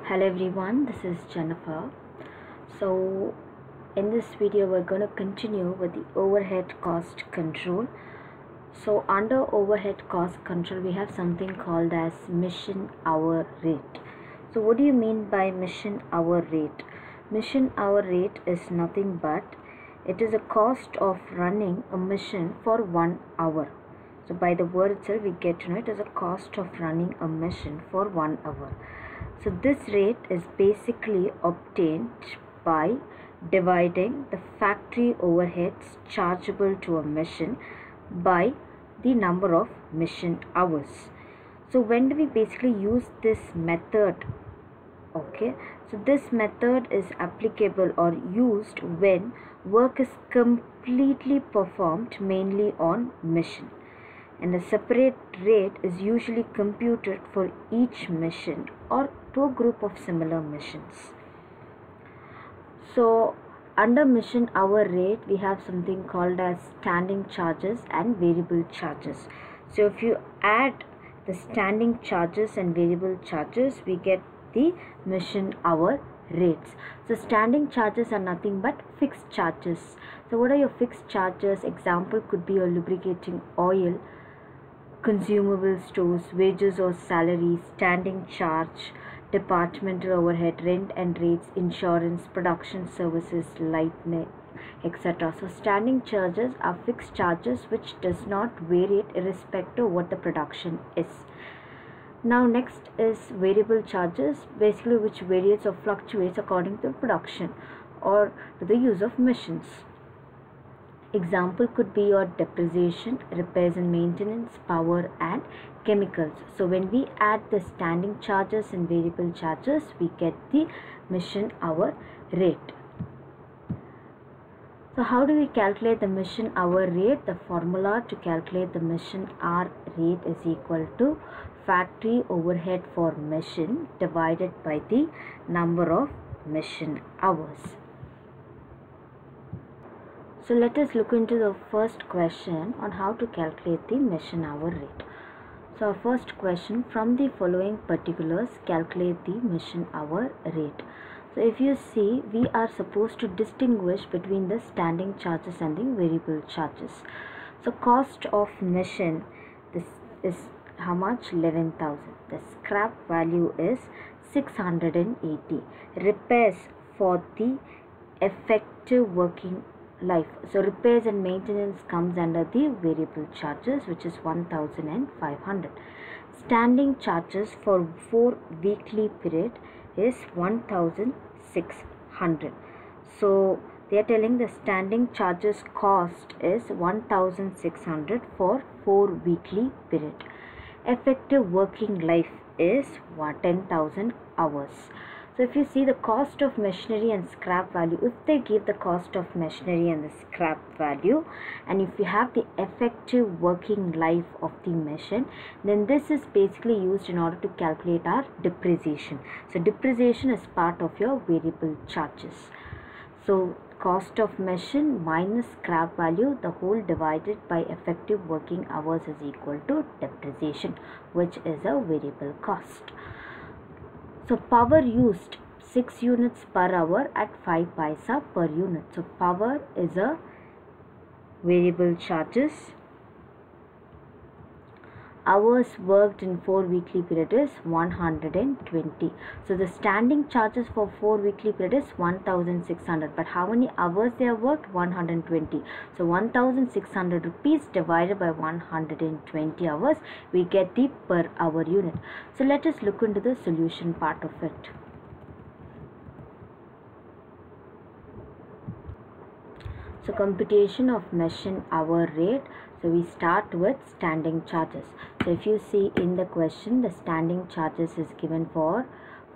Hello everyone, this is Jennifer. So in this video we're going to continue with the overhead cost control. So under overhead cost control we have something called as mission hour rate. So what do you mean by mission hour rate? Mission hour rate is nothing but it is a cost of running a mission for 1 hour. So by the word itself we get to know it is a cost of running a mission for 1 hour. So this rate is basically obtained by dividing the factory overheads chargeable to a mission by the number of mission hours. So when do we basically use this method? Okay, so this method is applicable or used when work is completely performed mainly on mission, and a separate rate is usually computed for each mission or to a group of similar missions. So under mission hour rate we have something called as standing charges and variable charges. So if you add the standing charges and variable charges we get the mission hour rates. So standing charges are nothing but fixed charges. So what are your fixed charges? Example could be your lubricating oil, consumable stores, wages or salaries, standing charge, departmental overhead, rent and rates, insurance, production services, lighting, etc. So standing charges are fixed charges which does not vary irrespective of what the production is. Now next is variable charges, basically which varies or fluctuates according to production or to the use of missions. Example could be your depreciation, repairs and maintenance, power and chemicals. So when we add the standing charges and variable charges we get the mission hour rate. So how do we calculate the mission hour rate? The formula to calculate the mission hour rate is equal to factory overhead for mission divided by the number of mission hours. So let us look into the first question on how to calculate the mission hour rate. So our first question, from the following particulars calculate the mission hour rate. So if you see, we are supposed to distinguish between the standing charges and the variable charges. So cost of mission, this is how much? 11,000. The scrap value is 680. Repairs for the effective working life. So repairs and maintenance comes under the variable charges, which is 1,500. Standing charges for 4 weekly period is 1,600. So they are telling the standing charges cost is 1,600 for 4 weekly period. Effective working life is 10,000 hours. So if you see the cost of machinery and scrap value, if they give the cost of machinery and the scrap value, and if you have the effective working life of the machine, then this is basically used in order to calculate our depreciation. So depreciation is part of your variable charges. So cost of machine minus scrap value, the whole divided by effective working hours is equal to depreciation, which is a variable cost. So power used 6 units per hour at 5 paisa per unit. So power is a variable charges. Hours worked in 4 weekly period is 120. So the standing charges for 4 weekly period is 1,600. But how many hours they have worked? 120. So 1,600 rupees divided by 120 hours, we get the per hour unit. So let us look into the solution part of it. So computation of machine hour rate. So we start with standing charges. So if you see in the question, the standing charges is given for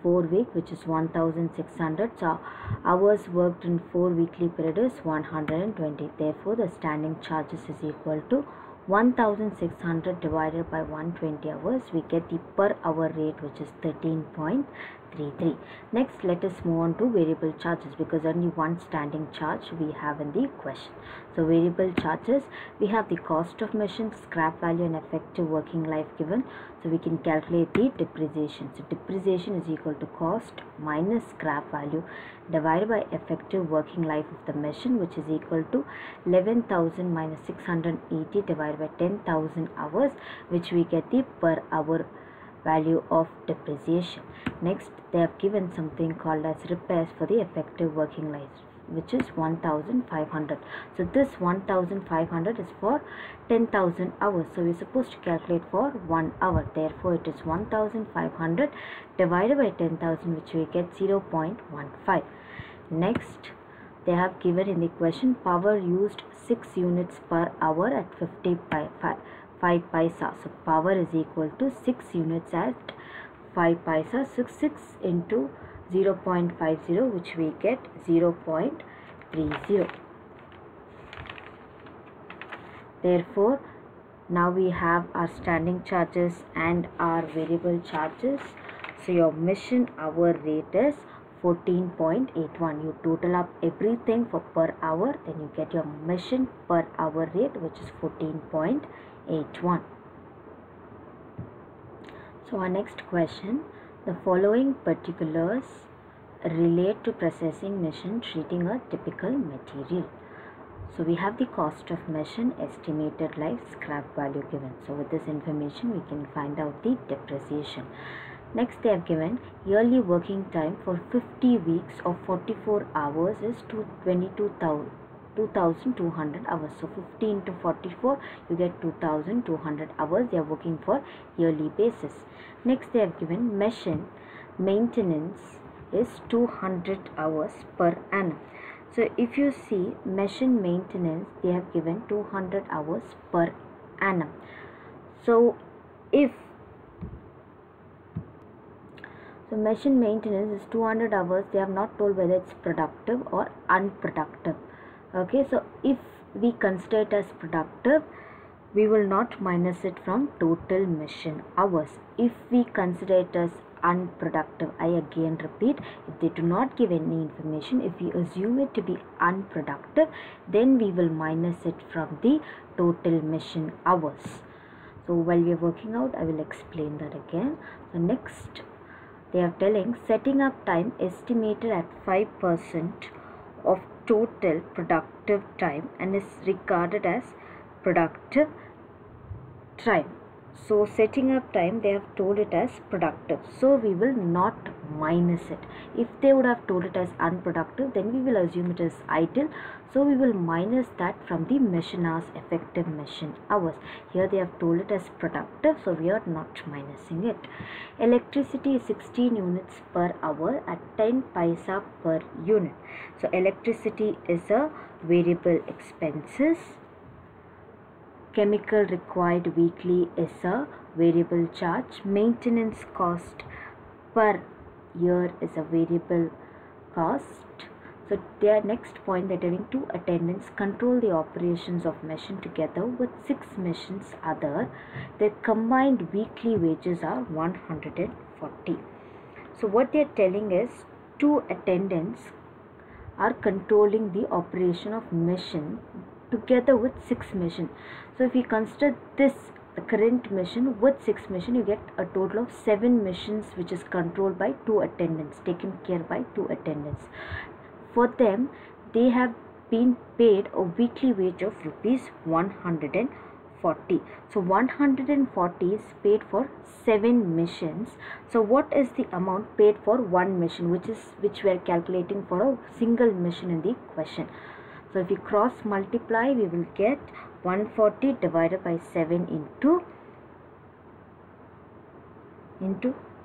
4 weeks, which is 1,600. So hours worked in 4 weekly period is 120. Therefore the standing charges is equal to 1,600 divided by 120 hours. We get the per hour rate, which is 13.33. Next, let us move on to variable charges, because only one standing charge we have in the question. So variable charges, we have the cost of machine, scrap value and effective working life given. So we can calculate the depreciation. So depreciation is equal to cost minus scrap value divided by effective working life of the machine, which is equal to 11,000 minus 680 divided by 10,000 hours, which we get the per hour value of depreciation. Next, they have given something called as repairs for the effective working life, which is 1,500. So this 1,500 is for 10,000 hours. So we're supposed to calculate for 1 hour. Therefore, it is 1,500 divided by 10,000, which we get 0.15. Next, they have given in the question power used 6 units per hour at 5 paisa. So power is equal to 6 units at 5 paisa. 6 into 0.50, which we get 0.30. Therefore, now we have our standing charges and our variable charges. So your mission hour rate is 14.81. You total up everything for per hour, then you get your mission per hour rate, which is 14.81. So our next question, the following particulars relate to processing machine treating a typical material. So we have the cost of machine, estimated life, scrap value given. So with this information we can find out the depreciation. Next, they have given yearly working time for 50 weeks of 44 hours is 2,200 hours. So 50 into 44, you get 2,200 hours. They are working for yearly basis. Next, they have given machine maintenance is 200 hours per annum. So if you see machine maintenance, they have given 200 hours per annum. So machine maintenance is 200 hours. They have not told whether it's productive or unproductive. Okay, so if we consider it as productive, we will not minus it from total machine hours. If we consider it as unproductive, I again repeat, if they do not give any information, if we assume it to be unproductive, then we will minus it from the total machine hours. So while we are working out, I will explain that again. So next, they are telling setting up time estimated at 5% of total productive time and is regarded as productive time. So setting up time, they have told it as productive, so we will not minus it. If they would have told it as unproductive, then we will assume it is idle, so we will minus that from the machine hours, effective machine hours. Here they have told it as productive, so we are not minusing it. Electricity is 16 units per hour at 10 paisa per unit. So electricity is a variable expenses. Chemical required weekly is a variable charge. Maintenance cost per year is a variable cost. So their next point, they're telling 2 attendants control the operations of machine together with 6 machines other. Their combined weekly wages are 140. So what they're telling is 2 attendants are controlling the operation of machine together with 6 machine. So if we consider this the current machine with 6 machine, you get a total of 7 machines which is controlled by 2 attendants, taken care by 2 attendants. For them, they have been paid a weekly wage of rupees 140. So 140 is paid for 7 machines. So what is the amount paid for 1 machine, which we are calculating for a single machine in the question. So if we cross multiply, we will get 140 divided by 7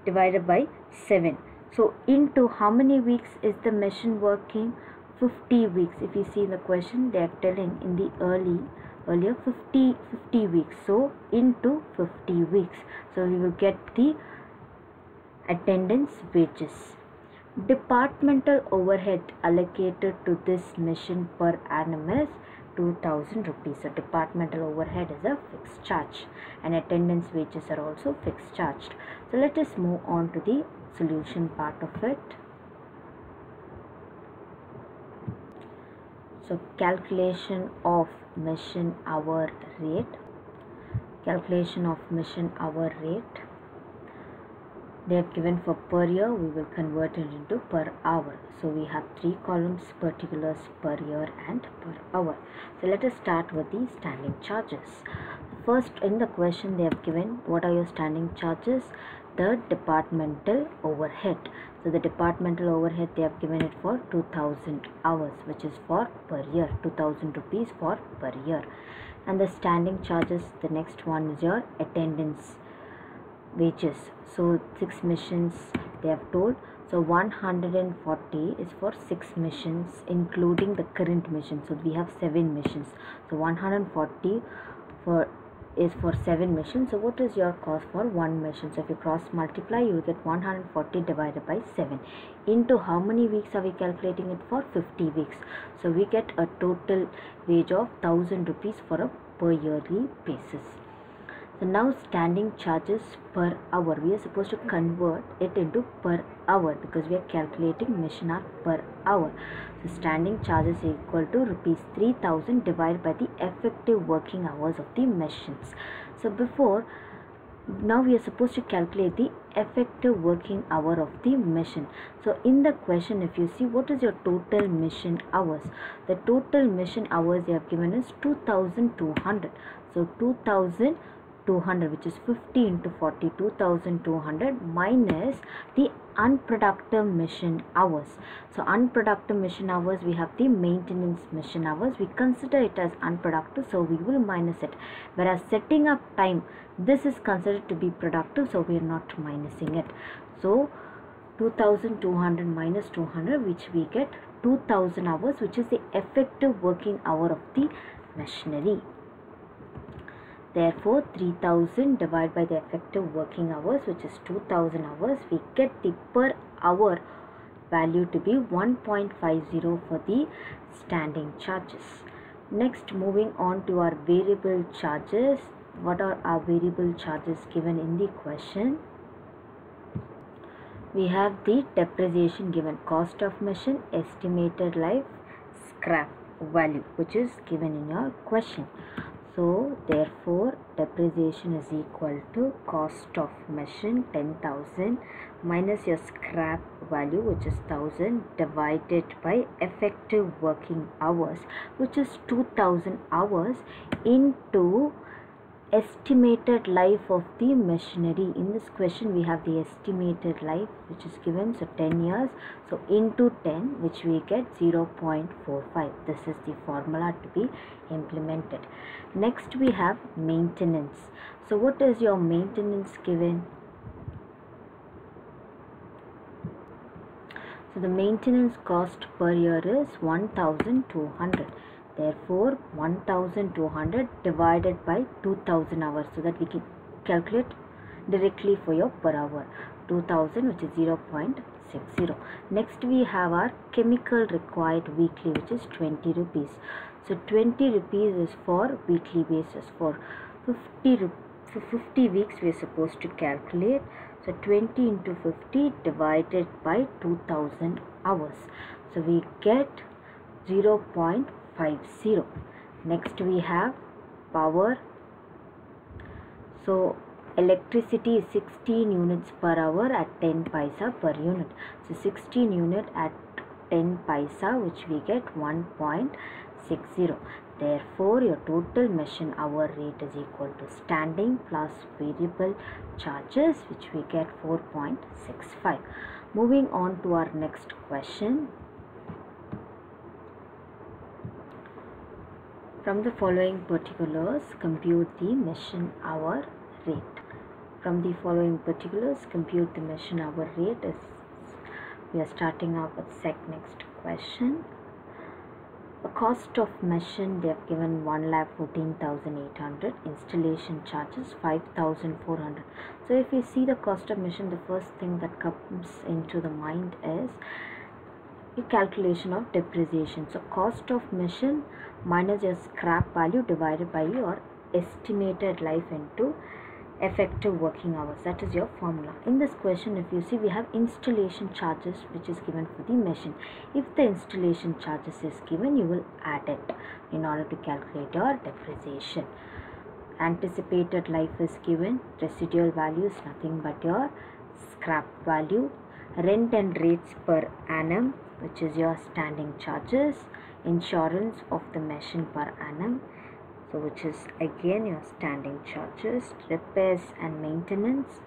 divided by 7. So into how many weeks is the machine working? 50 weeks. If you see in the question, they are telling in the earlier 50 weeks. So into 50 weeks. So we will get the attendance wages. Departmental overhead allocated to this machine per annum is 2,000 rupees. So departmental overhead is a fixed charge and attendance wages are also fixed charged. So let us move on to the solution part of it. So calculation of machine hour rate. Calculation of machine hour rate. they have given for per year, we will convert it into per hour. So we have 3 columns, particulars, per year and per hour. So let us start with the standing charges. First, in the question they have given what are your standing charges? The departmental overhead. So the departmental overhead, they have given it for 2000 hours, which is for per year, 2000 rupees for per year. And the standing charges, the next one is your attendance wages. So 6 missions they have told. So 140 is for 6 missions including the current mission. So we have 7 missions. So 140 is for 7 missions. So what is your cost for 1 mission? So if you cross multiply, you will get 140 divided by 7 into how many weeks are we calculating it for? 50 weeks. So we get a total wage of 1000 rupees for a per yearly basis. So now standing charges per hour, we are supposed to convert it into per hour because we are calculating mission hour per hour. So standing charges equal to rupees 3000 divided by the effective working hours of the missions. So now we are supposed to calculate the effective working hour of the mission. So in the question, if you see what is your total mission hours, the total mission hours they have given is 2200. So 2200, which is 50 into 40, 2200 minus the unproductive mission hours. So unproductive mission hours, we have the maintenance mission hours. We consider it as unproductive, so we will minus it. Whereas setting up time, this is considered to be productive, so we are not minusing it. So 2200 minus 200, which we get 2000 hours, which is the effective working hour of the machinery. Therefore, 3000 divided by the effective working hours, which is 2000 hours, we get the per hour value to be 1.50 for the standing charges. Next, moving on to our variable charges. What are our variable charges given in the question? We have the depreciation given, cost of machine, estimated life, scrap value, which is given in your question. So therefore depreciation is equal to cost of machine 10,000 minus your scrap value, which is 1000, divided by effective working hours, which is 2000 hours, into estimated life of the machinery. In this question we have the estimated life which is given, so 10 years, so into 10, which we get 0.45. this is the formula to be implemented. Next we have maintenance. So what is your maintenance given? So the maintenance cost per year is 1200. Therefore 1200 divided by 2000 hours, so that we can calculate directly for your per hour. 2000, which is 0.60. Next we have our chemical required weekly, which is 20 rupees. So 20 rupees is for weekly basis. For 50 weeks we are supposed to calculate. So 20 into 50 divided by 2000 hours. So we get 0.50. Next we have power. So electricity is 16 units per hour at 10 paisa per unit. So 16 unit at 10 paisa, which we get 1.60. Therefore your total machine hour rate is equal to standing plus variable charges, which we get 4.65. Moving on to our next question. From the following particulars, compute the machine hour rate. From the following particulars, compute the machine hour rate. We are starting off with next question. A cost of machine, they have given 1,14,800. Installation charges 5,400. So if you see the cost of machine, the first thing that comes into the mind is a calculation of depreciation. So cost of machine minus your scrap value divided by your estimated life into effective working hours. That is your formula. In this question, if you see, we have installation charges which is given for the machine. If the installation charges is given, you will add it in order to calculate your depreciation. Anticipated life is given. Residual value is nothing but your scrap value, rent and rates per annum, which is your standing charges, insurance of the machine per annum, so which is again your standing charges, repairs and maintenance,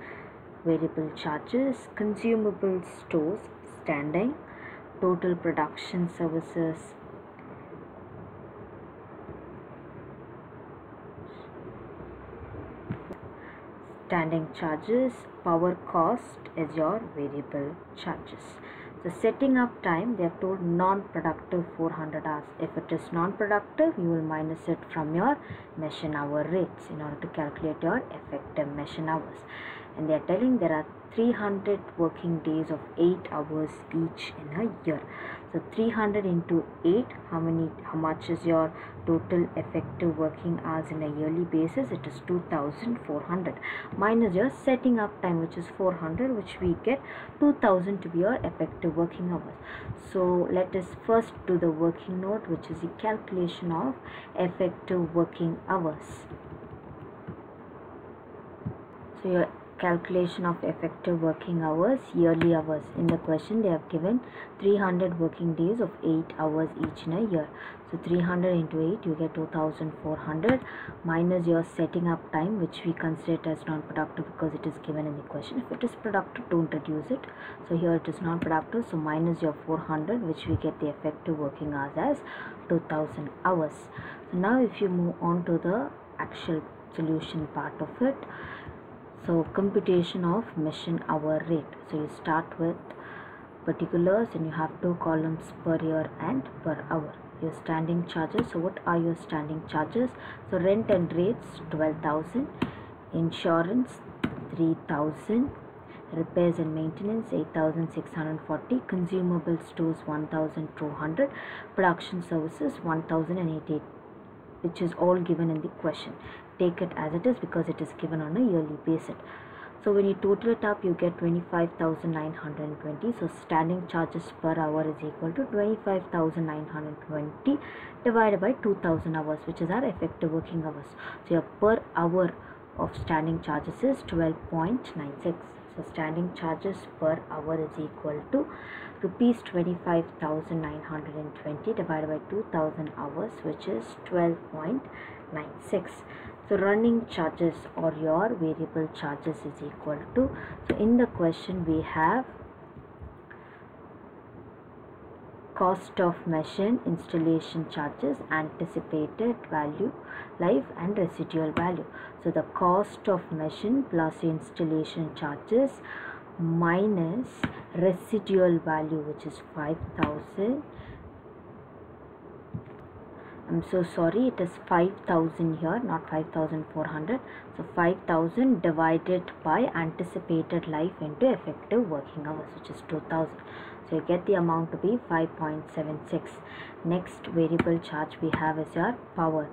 variable charges, consumable stores, standing, total production services, standing charges, power cost is your variable charges. So setting up time, they have told non-productive 400 hours. If it is non-productive, you will minus it from your machine hour rates in order to calculate your effective machine hours. And they are telling there are 300 working days of 8 hours each in a year. So 300 into 8, how much is your total effective working hours in a yearly basis? It is 2400 minus your setting up time, which is 400, which we get 2000 to be your effective working hours. So let us first do the working note, which is the calculation of effective working hours. So your calculation of effective working hours, yearly hours. In the question they have given 300 working days of 8 hours each in a year. So 300 into 8, you get 2400 minus your setting up time, which we consider it as non-productive because it is given in the question. If it is productive, don't reduce it. So here it is non-productive, so minus your 400, which we get the effective working hours as 2000 hours. So now if you move on to the actual solution part of it, so computation of machine hour rate. So you start with particulars and you have 2 columns, per year and per hour. Your standing charges. So what are your standing charges? So rent and rates 12,000, insurance 3,000, repairs and maintenance 8,640, consumable stores 1,200, production services 1,088, which is all given in the question. Take it as it is because it is given on a yearly basis. So when you total it up, you get 25,920. So standing charges per hour is equal to 25,920 divided by 2,000 hours, which is our effective working hours. So your per hour of standing charges is 12.96. So standing charges per hour is equal to rupees 25,920 divided by 2,000 hours, which is 12.96. So running charges or your variable charges is equal to, so in the question we have cost of machine, installation charges, anticipated value, life and residual value. So the cost of machine plus installation charges minus residual value, which is 5,000. I'm so sorry, it is 5,000 here, not 5,400. So 5,000 divided by anticipated life into effective working hours, which is 2,000. So you get the amount to be 5.76. Next variable charge we have is your power.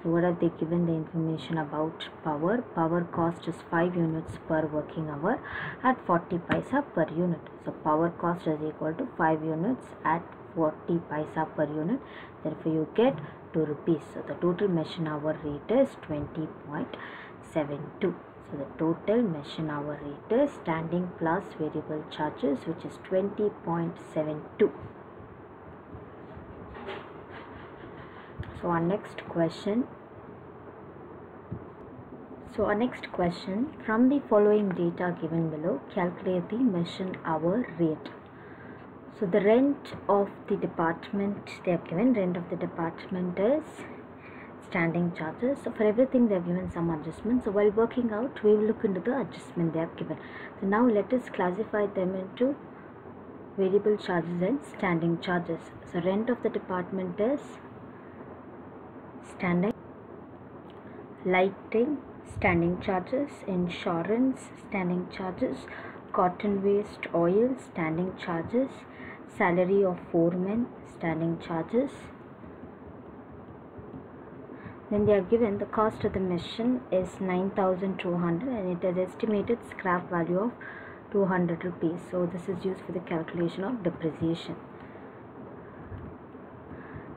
So what have they given the information about power? Power cost is 5 units per working hour at 40 paisa per unit. So power cost is equal to 5 units at 40 paisa per unit. Therefore you get 2 rupees. So the total machine hour rate is 20.72. So the total machine hour rate is standing plus variable charges, which is 20.72. So our next question. From the following data given below, calculate the machine hour rate. So the rent of the department they have given, rent of the department is standing charges. So for everything they have given some adjustments. So while working out, we will look into the adjustment they have given. So now let us classify them into variable charges and standing charges. So rent of the department is standing, lighting, standing charges, insurance, standing charges, cotton waste oil, standing charges, salary of foremen, standing charges. Then they are given the cost of the machine is 9,200 and it has estimated scrap value of 200 rupees. So this is used for the calculation of depreciation.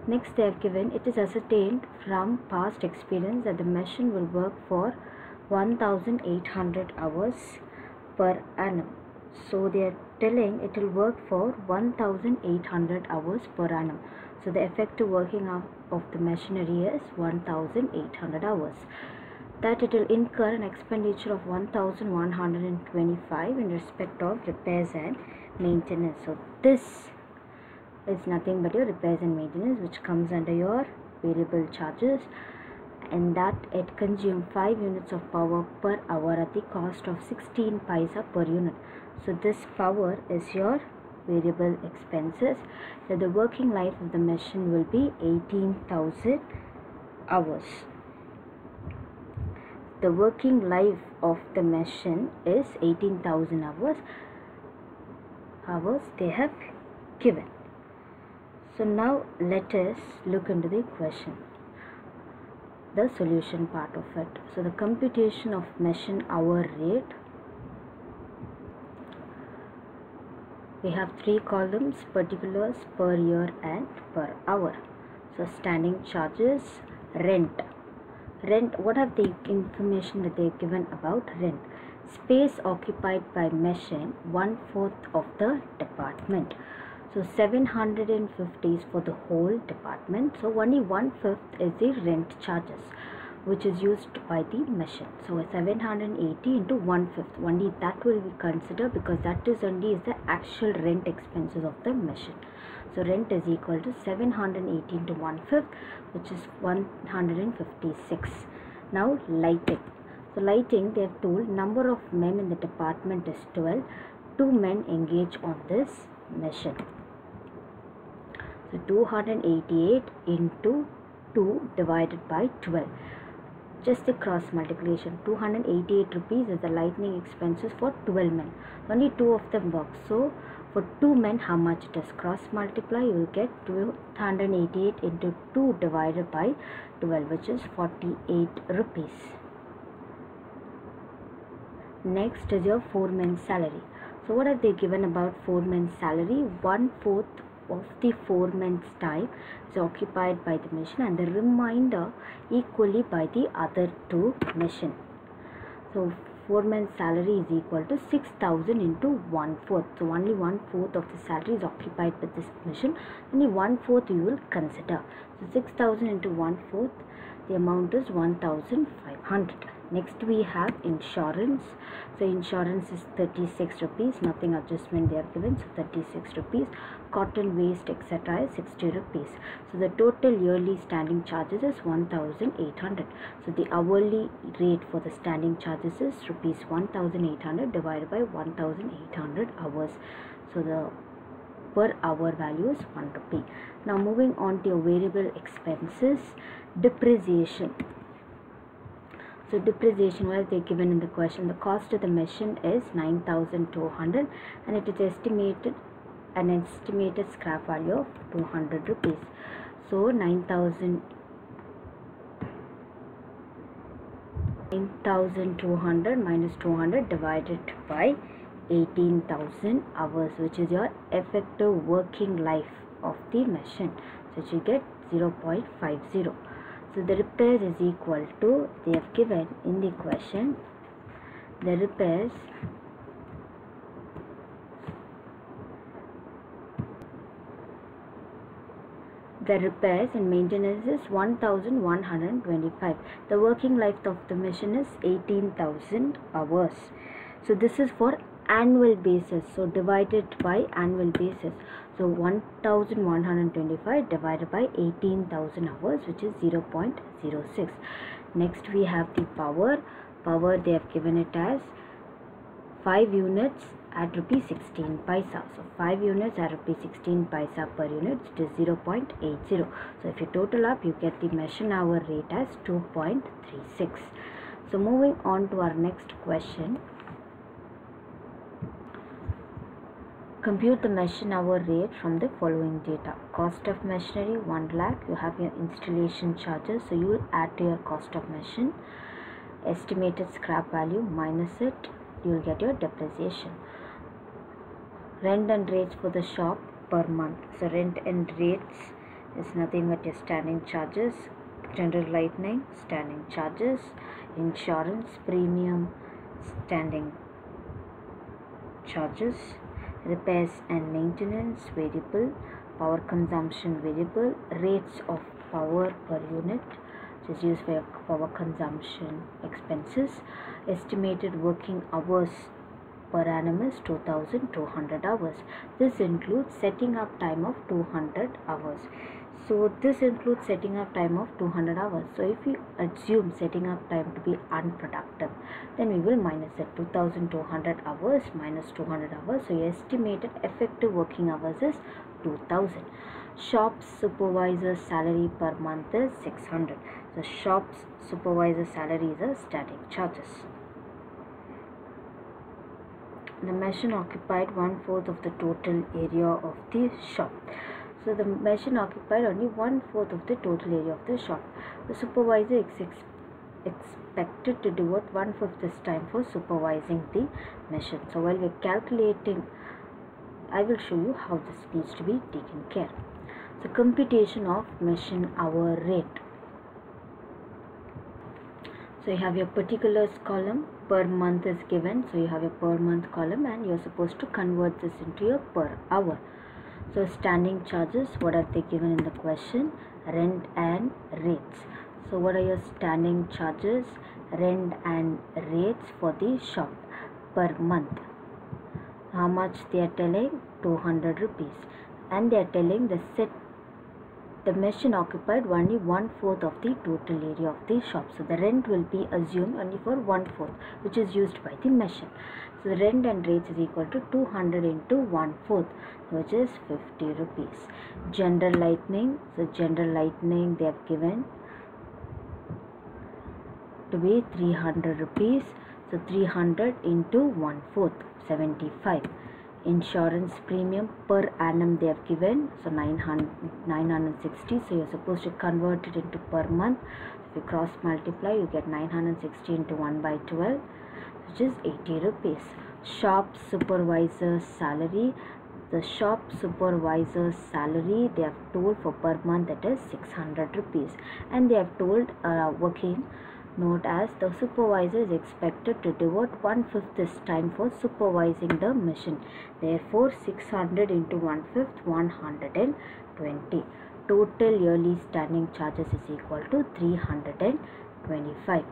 Next they have given, it is ascertained from past experience that the machine will work for 1,800 hours per annum. So they are telling it will work for 1800 hours per annum. So the effective working of the machinery is 1800 hours. That it will incur an expenditure of 1125 in respect of repairs and maintenance. So this is nothing but your repairs and maintenance, which comes under your variable charges, and that it consumes 5 units of power per hour at the cost of 16 paisa per unit. So this power is your variable expenses. So the working life of the machine will be 18,000 hours. The working life of the machine is 18,000 hours they have given. So now let us look into the question, the solution part of it. So the computation of machine hour rate, we have 3 columns: particulars, per year and per hour. So standing charges, rent. What are the information that they are given about rent? Space occupied by machine, 1/4 of the department. So 750 is for the whole department. So only 1/5 is the rent charges, which is used by the machine. So 780 into 1/5, only that will be considered, because that is only the actual rent expenses of the machine. So rent is equal to 780 into 1/5, which is 156. Now lighting. So lighting, they have told number of men in the department is 12. 2 men engage on this machine. So 288 into 2 divided by 12. Just the cross multiplication. 288 rupees is the lighting expenses for 12 men. Only 2 of them work. So for 2 men, how much it is? Cross multiply, you will get 288 into 2 divided by 12, which is 48 rupees. Next is your foreman's salary. So what have they given about foreman's salary? 1/4 of the foreman's time is occupied by the machine, and the remainder equally by the other 2 machine. So foreman's salary is equal to 6,000 into 1/4. So only 1/4 of the salary is occupied by this machine. Only 1/4 you will consider. So 6,000 into 1/4, the amount is 1,500. Next we have insurance. So insurance is 36 rupees. Nothing adjustment they are given. So 36 rupees. Cotton waste etc. is 60 rupees. So the total yearly standing charges is 1,800. So the hourly rate for the standing charges is rupees 1,800 divided by 1,800 hours. So the per hour value is 1 rupee. Now moving on to your variable expenses, depreciation. So depreciation, what they given in the question? The cost of the machine is 9,200 and it is estimated an estimated scrap value of 200 rupees. So 9,200 minus 200 divided by 18,000 hours, which is your effective working life of the machine. So you get 0.50. So the repairs is equal to, they have given in the question, the repairs and maintenance is 1,125. The working life of the machine is 18,000 hours. So this is for annual basis. So divided by annual basis. So 1,125 divided by 18,000 hours, which is 0.06. Next we have the power. Power, they have given it as 5 units at rupees 16 paisa. So 5 units at rupees 16 paisa per unit, it is 0.80. So if you total up, you get the machine hour rate as 2.36. So moving on to our next question. Compute the machine hour rate from the following data. Cost of machinery 1 lakh. You have your installation charges, so you will add to your cost of machine. Estimated scrap value, minus it, you will get your depreciation. Rent and rates for the shop per month. So rent and rates is nothing but your standing charges. General lighting, standing charges. Insurance premium, standing charges, repairs and maintenance variable, power consumption variable, rates of power per unit, which is used for your power consumption expenses, estimated working hours per annum is 2200 hours. This includes setting up time of 200 hours. So this includes setting up time of 200 hours. So if we assume setting up time to be unproductive, then we will minus that 2200 hours minus 200 hours. So your estimated effective working hours is 2000. Shop supervisor salary per month is 600. So shop's supervisor salary is a static charges. The machine occupied 1/4 of the total area of the shop. So the machine occupied only 1/4 of the total area of the shop. The supervisor is expected to devote 1/5 this time for supervising the machine. So while we are calculating, I will show you how this needs to be taken care. So computation of machine hour rate. So you have your particulars column, per month is given. So you have your per month column and you are supposed to convert this into your per hour. So standing charges, what are they given in the question? Rent and rates. So what are your standing charges, rent and rates for the shop per month? How much they are telling? 200 rupees. And they are telling the machine occupied only 1/4 of the total area of the shop. So the rent will be assumed only for 1/4, which is used by the machine. So the rent and rates is equal to 200 into 1/4, which is 50 rupees. General lighting, so general lighting they have given to be 300 rupees. So 300 into 1/4, 75. Insurance premium per annum they have given, so 960. So you're supposed to convert it into per month. If you cross multiply, you get 960 into 1/12, which is 80 rupees. Shop supervisor salary. The shop supervisor's salary they have told for per month, that is 600 rupees, and they have told working note as the supervisor is expected to devote 1/5 this time for supervising the machine. Therefore 600 into 1/5, 120. Total yearly standing charges is equal to 325.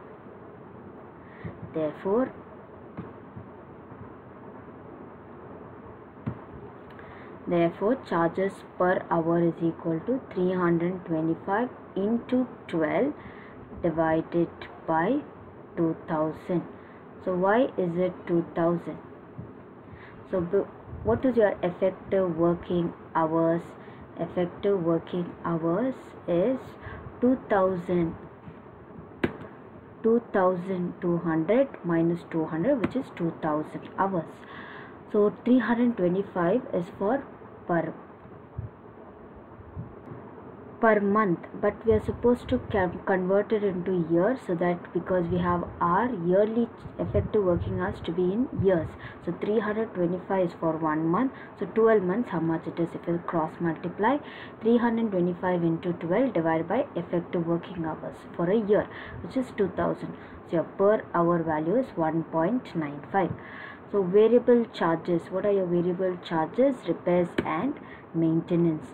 Therefore charges per hour is equal to 325 into 12 divided by 2000. So why is it 2000? So what is your effective working hours? Effective working hours is 2200 minus 200, which is 2000 hours. So 325 is for per month, but we are supposed to convert it into years, so that because we have our yearly effective working hours to be in years. So 325 is for 1 month. So 12 months, how much it is? If you cross multiply, 325 into 12 divided by effective working hours for a year, which is 2000. So your per hour value is 1.95. So variable charges, what are your variable charges? Repairs and maintenance.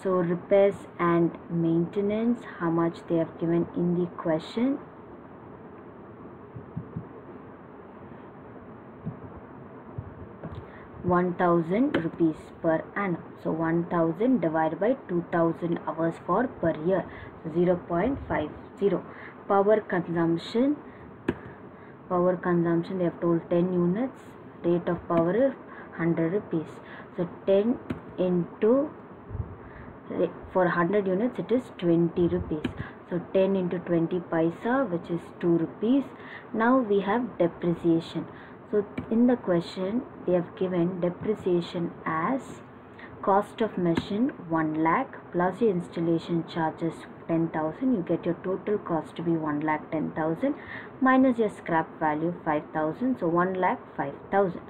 So repairs and maintenance, how much they have given in the question? ₹1,000 per annum. So 1000 divided by 2000 hours for per year, so 0.50. Power consumption they have told 10 units. Rate of power is 100 rupees. So 10 into, for 100 units it is 20 rupees. So 10 into 20 paisa, which is 2 rupees. Now we have depreciation. So in the question they have given depreciation as cost of machine 1 lakh plus your installation charges 10,000. You get your total cost to be 1,10,000 minus your scrap value 5,000. So 1,05,000.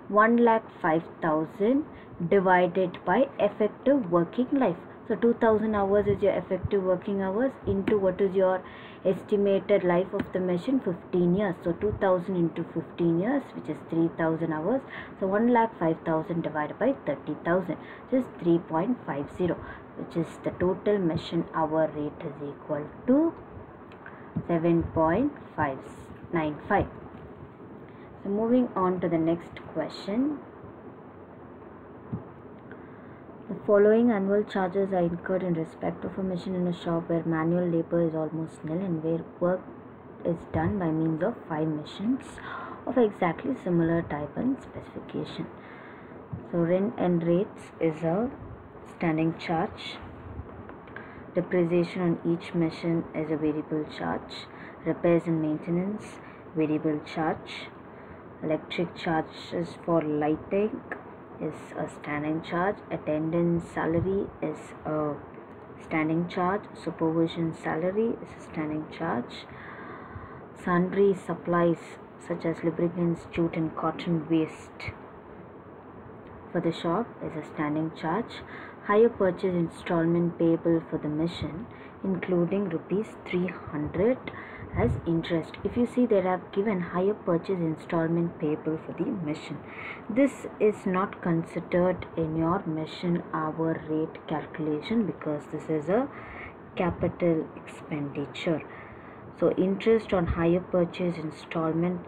1,05,000 divided by effective working life. So 2000 hours is your effective working hours into what is your estimated life of the machine, 15 years. So 2000 into 15 years, which is 3000 hours. So 1,05,000 divided by 30,000, which is 3.50, which is the total machine hour rate is equal to 7.595. So moving on to the next question. The following annual charges are incurred in respect of a machine in a shop where manual labor is almost nil and where work is done by means of 5 machines of exactly similar type and specification. So rent and rates is a standing charge. Depreciation on each machine is a variable charge. Repairs and maintenance, variable charge. Electric charges for lighting is a standing charge. Attendance salary is a standing charge. Supervision salary is a standing charge. Sundry supplies such as lubricants, jute and cotton waste for the shop is a standing charge. Hire purchase installment payable for the machine, including rupees 300 as interest. If you see, they have given hire purchase installment payable for the machine. This is not considered in your machine hour rate calculation because this is a capital expenditure. So interest on hire purchase installment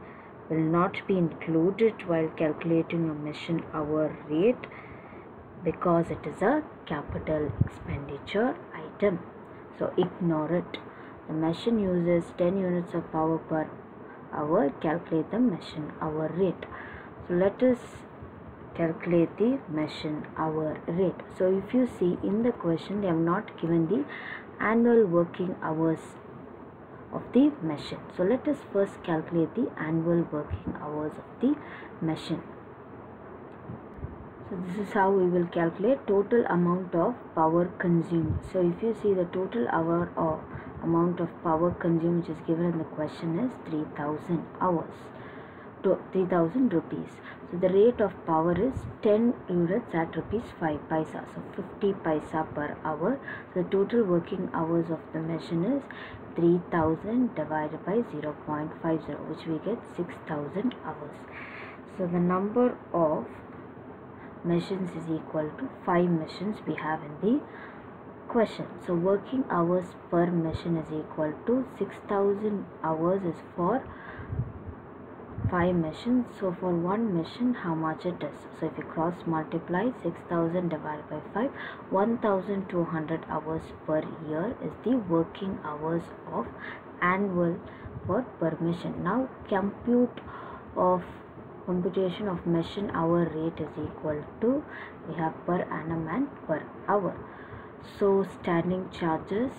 will not be included while calculating a machine hour rate because it is a capital expenditure item. So ignore it. The machine uses 10 units of power per hour. Calculate the machine hour rate. So let us calculate the machine hour rate. So if you see in the question, they have not given the annual working hours of the machine. So let us first calculate the annual working hours of the machine. So this is how we will calculate total amount of power consumed. So if you see, the total hour or amount of power consumed which is given in the question is 3000 hours to 3000 rupees. So the rate of power is 10 units at rupees 5 paisa. So 50 paisa per hour. So the total working hours of the machine is 3000 divided by 0.50, which we get 6000 hours. So the number of machines is equal to 5 machines we have in the question. So working hours per machine is equal to 6000 hours is for 5 machines. So for one machine, how much it is? So if you cross multiply 6000 divided by 5, 1200 hours per year is the working hours of annual for per machine. Now computation of machine hour rate is equal to, we have per annum and per hour. So standing charges.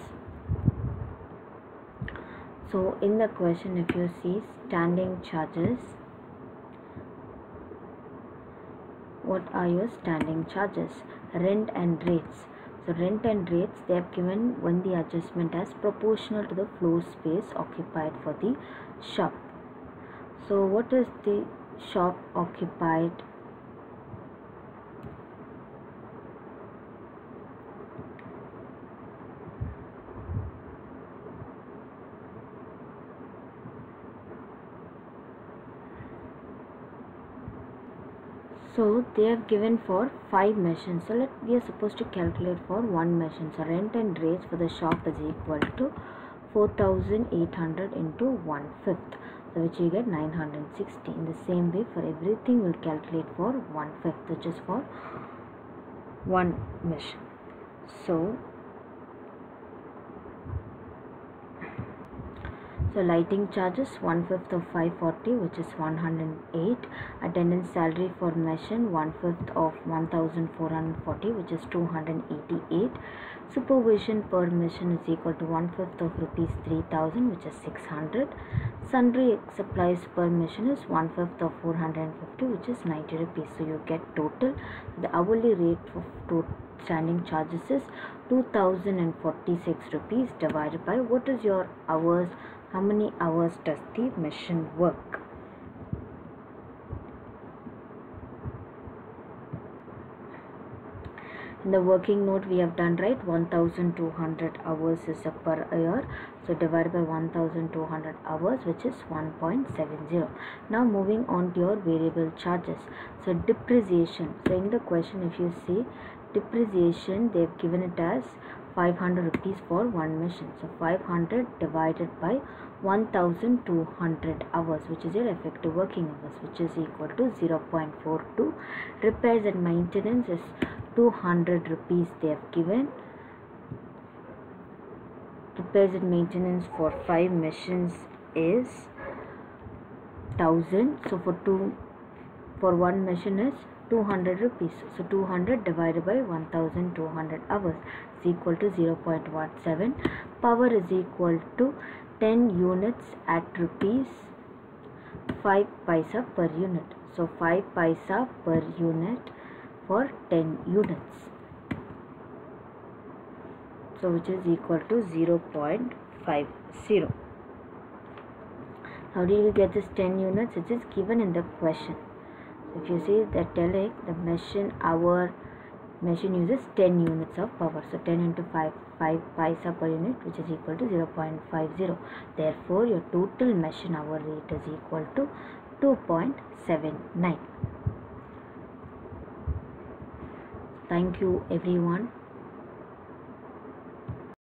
So in the question, if you see standing charges, what are your standing charges? Rent and rates. So rent and rates, they have given when the adjustment as proportional to the floor space occupied for the shop. So what is the shop occupied? So they have given for 5 machines. So we are supposed to calculate for one machine. So rent and rates for the shop is equal to 4800 into 1/5. So which you get 960. In the same way, for everything we'll calculate for 1/5, which is for one machine. So lighting charges 1/5 of 540, which is 108. Attendance salary for machine 1/5 of 1440, which is 288. Supervision per machine is equal to 1/5 of rupees 3000, which is 600. Sundry supplies per machine is 1/5 of 450, which is 90 rupees. So you get total. The hourly rate of standing charges is 2046 rupees divided by what is your hours. How many hours does the machine work? In the working note we have done, right, 1200 hours is a per year, so divided by 1200 hours, which is 1.70. Now moving on to your variable charges. So depreciation, so in the question if you see depreciation, they have given it as 500 rupees for one machine. So 500 divided by 1200 hours, which is your effective working hours, which is equal to 0.42. Repairs and maintenance is 200 rupees they have given. Repairs and maintenance for 5 machines is 1000. So for one machine is 200 rupees. So 200 divided by 1200 hours is equal to 0.17. Power is equal to 10 units at rupees 5 paisa per unit. So 5 paisa per unit for 10 units. So which is equal to 0.50. How do you get this 10 units? It is given in the question. So if you see that telling the machine uses 10 units of power. So 10 into 5 paisa per unit, which is equal to 0.50. Therefore your total machine hour rate is equal to 2.79. Thank you everyone.